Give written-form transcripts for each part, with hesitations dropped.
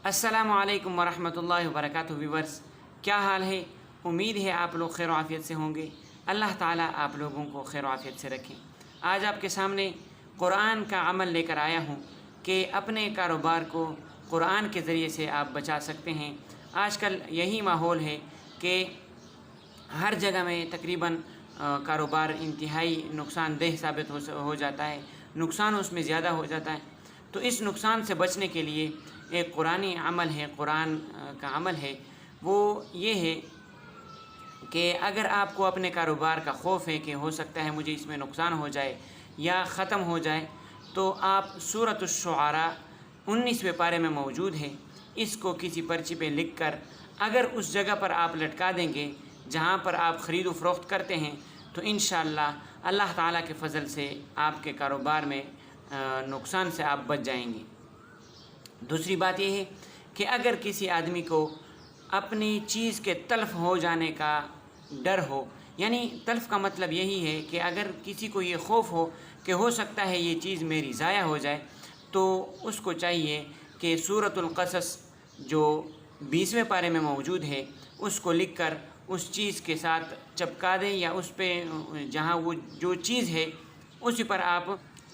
السلام علیکم ورحمۃ اللہ وبرکاتہ ویورز، کیا حال ہے؟ امید ہے آپ لوگ خیر و عافیت سے ہوں گے۔ اللہ تعالیٰ آپ لوگوں کو خیر و عافیت سے رکھیں۔ آج آپ کے سامنے قرآن کا عمل لے کر آیا ہوں کہ اپنے کاروبار کو قرآن کے ذریعے سے آپ بچا سکتے ہیں۔ آج کل یہی ماحول ہے کہ ہر جگہ میں تقریباً کاروبار انتہائی نقصان دہ ثابت ہو جاتا ہے، نقصان اس میں زیادہ ہو جاتا ہے۔ تو اس نقصان سے بچنے کے لیے ایک قرآنی عمل ہے، قرآن کا عمل ہے، وہ یہ ہے کہ اگر آپ کو اپنے کاروبار کا خوف ہے کہ ہو سکتا ہے مجھے اس میں نقصان ہو جائے یا ختم ہو جائے، تو آپ سورۃ الشعراء 19ویں پارے میں موجود ہے، اس کو کسی پرچی پہ لکھ کر اگر اس جگہ پر آپ لٹکا دیں گے جہاں پر آپ خرید و فروخت کرتے ہیں، تو انشاءاللہ اللہ تعالیٰ کے فضل سے آپ کے کاروبار میں نقصان سے آپ بچ جائیں گے۔ دوسری بات یہ ہے کہ اگر کسی آدمی کو اپنی چیز کے تلف ہو جانے کا ڈر ہو، یعنی تلف کا مطلب یہی ہے کہ اگر کسی کو یہ خوف ہو کہ ہو سکتا ہے یہ چیز میری ضائع ہو جائے، تو اس کو چاہیے کہ سورۃ القصص جو 20ویں پارے میں موجود ہے اس کو لکھ کر اس چیز کے ساتھ چپکا دیں، یا اس پہ جہاں وہ جو چیز ہے اسی پر آپ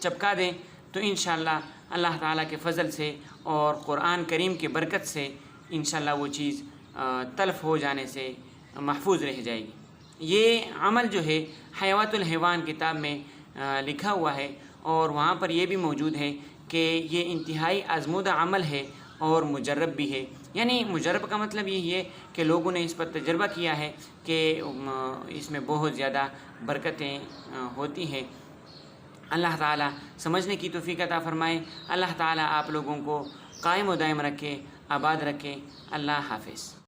چپکا دیں، تو انشاءاللہ اللہ تعالیٰ کے فضل سے اور قرآن کریم کی برکت سے انشاءاللہ وہ چیز تلف ہو جانے سے محفوظ رہ جائے گی۔ یہ عمل جو ہے حیوات الحیوان کتاب میں لکھا ہوا ہے، اور وہاں پر یہ بھی موجود ہے کہ یہ انتہائی آزمودہ عمل ہے اور مجرب بھی ہے۔ یعنی مجرب کا مطلب یہی ہے کہ لوگوں نے اس پر تجربہ کیا ہے کہ اس میں بہت زیادہ برکتیں ہوتی ہیں۔ اللہ تعالیٰ سمجھنے کی توفیق عطا فرمائے۔ اللہ تعالیٰ آپ لوگوں کو قائم و دائم رکھے، آباد رکھے۔ اللہ حافظ۔